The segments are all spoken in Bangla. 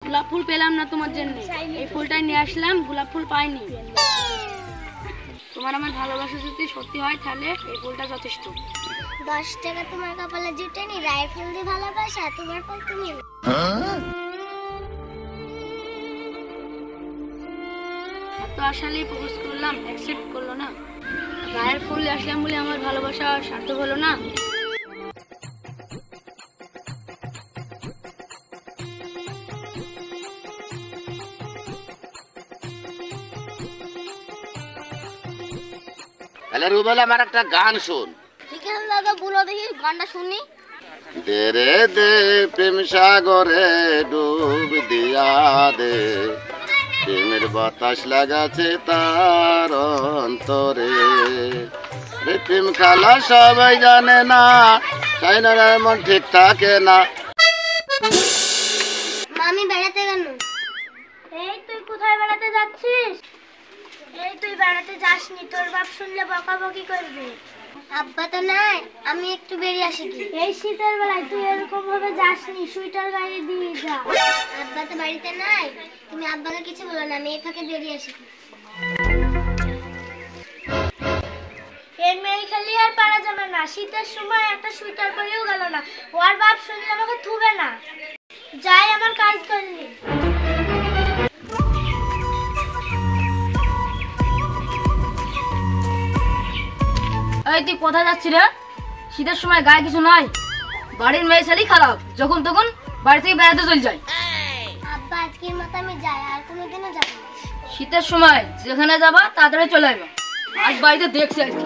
গোলাপ ফুল পেলাম না তোমার জন্য, এই ফুলটাই নিয়ে আসলাম, গোলাপ ফুল পাইনি। তোমার আমার ভালোবাসা যদি সত্যি হয় তাহলে এই ফুলটা যথেষ্ট। 10 টাকা তোমার কপালে জুটেনি, রায়ের ফুল দিয়ে ভালোবাসা, তোমার ফুল তুমি। তো আসলেই প্রপোজ করলাম, অ্যাকসেপ্ট করলো না। রায়ের ফুল আসলাম বলে আমার ভালোবাসা সার্থক হলো না। তাহলে রুবেল আমার একটা গান শোন। ঠিক আছে দাদা, বলো দেখি গানটা শুনি। দে রে দে প্রেম সাগরে ডুব দিয়া দে, প্রেমের বাতাস লাগাছে তার অন্তরে। রে প্রেম খেলা সবাই জানে না, তাই না মন ঠিক থাকে না। মামি বেড়াতে গেল। এই তুই কোথায় বেড়াতে যাচ্ছিস? এই তুই বেড়াতে যাসনি, তোর বাপ শুনলে বকাবকি করবে। আব্বা তো নাই, আমি একটু বেরিয়ে আসি কি। এই শীতের বেলায় তুই এরকম ভাবে যাসনি, সুইটার গায়ে দিয়ে যা। আব্বা তো বাড়িতে নাই, তুমি আব্বাকে কিছু বলো না, আমি এই ফাঁকে বেরিয়ে আসি কি। এই মেয়ে খালি আর পারা যাবে না, শীতের সময় একটা সুইটার পরেও গেল না, ওর বাপ শুনলে আমাকে থুবে না। যাই আমার কাজ করলি। এই তুই কোথায় যাচ্ছিস রে? শীতের সময় গায়ে কিছু নাই, বাড়ির মেয়ে ছেলেই খারাপ, যখন তখন বাড়ি থেকে বেড়াতে চলে যায়। আব্বা আজকের মতো আমি যাই, আর কোনোদিনও যাব না। শীতের সময় যেখানে যাবা তাড়াতাড়ি চলে আসবে, আজ বাড়িতে দেখছি আজকে।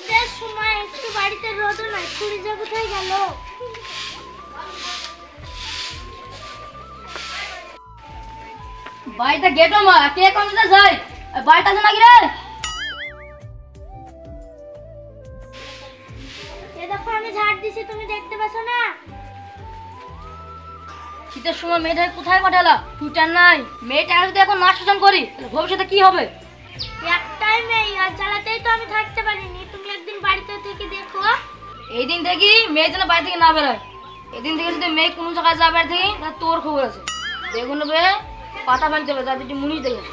শীতের সময় একটু বাড়িতে রোদও নাই, ছুরি যা কোথায় গেল? বাড়িতে গেটো মা, কে কোন যায়? বাড়িতে আছে নাকি রে? এ দেখো আমি ঝাড় দিছি, তুমি দেখতে পাচ্ছ না? শীতের সময় মেয়েটাকে কোথায় পাঠালা? টুটার নাই, মেয়েটা যদি এখন নাচ টান করি তাহলে ভবিষ্যতে কি হবে? একটাই মেয়ে, আর জ্বালাতেই তো আমি থাকতে পারিনি, তুমি একদিন বাড়িতে থেকে দেখো। এই দিন থেকে মেয়ে যেন বাড়ি থেকে না বেরোয়, এদিন থেকে যদি মেয়ে কোনো জায়গায় যাবে থেকে তাহলে তোর খবর আছে। দেখুন বে পাতা ফেলতে হবে, তার যদি মুনিশ দেখে।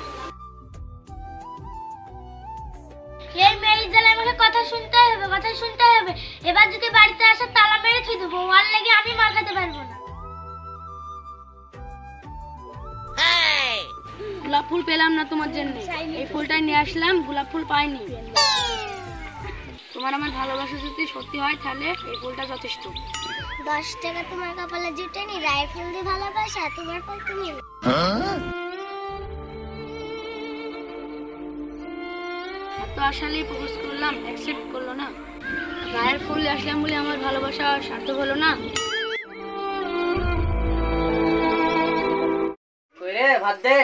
এই মেয়ে জ্বালা আমাকে কথা শুনতে হবে, কথা শুনতে হবে। এবার যদি বাড়িতে আসে তালা মেরে থুই দেবো, ওর লেগে আমি মার খেতে পারবো না। গোলাপ ফুল পেলাম না তোমার জন্য, এই ফুলটাই নিয়ে আসলাম, গোলাপ ফুল পাইনি। তোমার আমার ভালোবাসা যদি সত্যি হয় তাহলে এই ফুলটা যথেষ্ট। 10 টাকা তোমার কপালে জুটেনি, রায়ের ফুল দিয়ে ভালোবাসা, তোমার ফুল তুমি। তো আসলেই প্রপোজ করলাম, অ্যাকসেপ্ট করলো না। রায়ের ফুল আসলাম বলে আমার ভালোবাসা সার্থক হলো না। ভাত দে।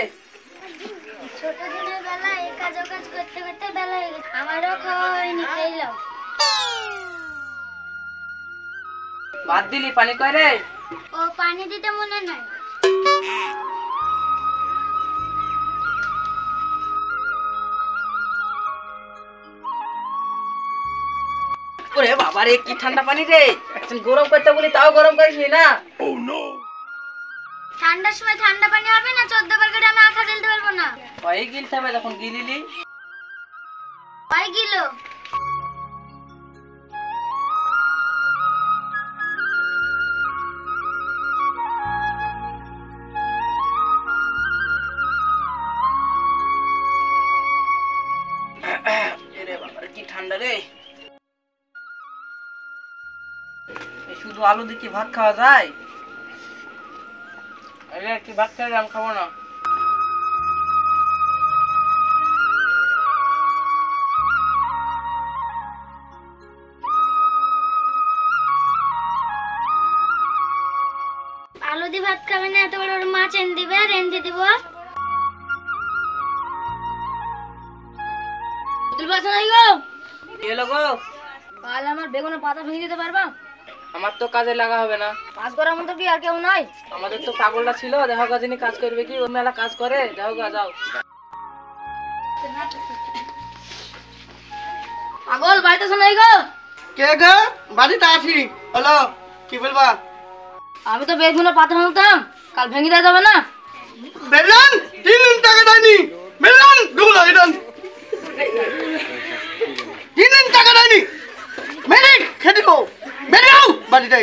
ছোট দিনের বেলা এই কাজ ও কাজ করতে করতে বেলা হয়ে গেছে, আমারও খাওয়া হয়নি, খাইলাম। ভাত দিলি, পানি কয় রে? ও পানি দিতে মনে নাই। ওরে বাবা রে, কি ঠান্ডা পানি রে! এখন গরম করতে বলি তাও গরম করিস না। ঠান্ডার সময় ঠান্ডা পানি হবে না, 14 বার করে আমি আঁখা জ্বলতে পারবো না। কয় গিলতে হবে যখন গিলিলি? কয় কিলো? এরে বাবা কি ঠান্ডা রে! শুধু আলু দিয়ে কি ভাত খাওয়া যায়? আরে কি ভাত খাই, আমি খাবো না। আলু দিয়ে ভাত খাবে না, এত বড় মাছ এনে দিবে, আর এনে দিব। কাল আমার বেগুনের পাতা ভেঙে দিতে পারবা? আমার তো কাজে লাগা হবে না। কাজ করার মতো কি আর কেউ নাই? আমাদের তো পাগলটা ছিল, দেখো কাজিনী কাজ করবে কি, ও মেলা কাজ করে, দেখো গা যাও। পাগল বাড়িতে শোনাই গো। কে গো? বাড়িতে আছি। হলো কি বলবা? আমি তো বেগুনের পাতা ভাঙতাম, কাল ভেঙে দেওয়া যাবে না? বেরান 3 দিন টাকা দেয়নি, বেরান দুগুলো ইডন 3 দিন টাকা দেয়নি, মেরে খেতে গো বেরাও বাড়িতে।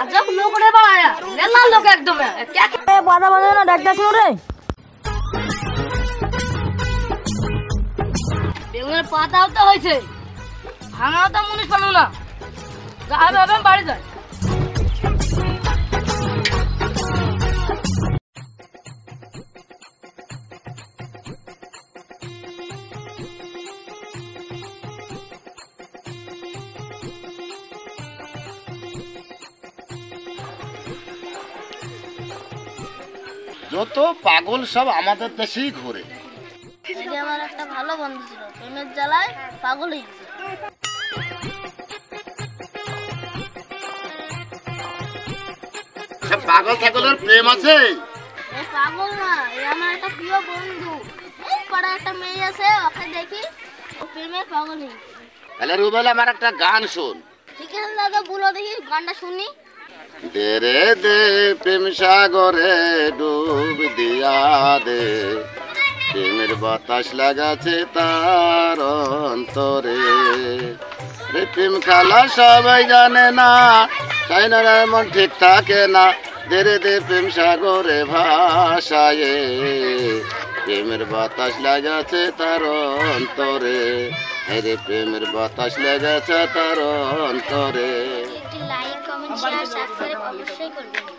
আজব লোক রে বাড়া, লেলা লোক একদম। কে কে বাধা বাধা না ডাকতে শুনো রে। বেগুনের পাতাও তো হয়েছে, ভাঙাও তো মুনিশ পারলো না। যা হবে হবে, আমি বাড়ি যাই। যত পাগল সব আমাদের দেশেই ঘুরে। এটা আমার একটা ভালো বন্ধু ছিল, প্রেমের জ্বালায় পাগল হয়ে গেছে। সব পাগল ছাগলের প্রেম আছে। এই পাগল না, এই আমার একটা প্রিয় বন্ধু। এই পাড়ায় একটা মেয়ে আছে, ওকে দেখি ও প্রেমে পাগল হয়ে গেছে। তাহলে রুবেল আমার একটা গান শোন। ঠিক আছে দাদা, বলো দেখি গানটা শুনি। দে রে দে প্রেম সাগরে ডুব দিয়া দে, প্রেমের বাতাস লাগাছে তার অন্তরে। রে প্রেম খেলা সবাই জানে না, তাই না এমন ঠিক থাকে না। দে রে দে প্রেম সাগরে ভাসায়, প্রেমের বাতাস লাগাছে তার অন্তরে। রে প্রেমের বাতাস লাগাছে তার অন্তরে। একটি লাইক, কমেন্ট, শেয়ার, সাবস্ক্রাইব অবশ্যই করবেন।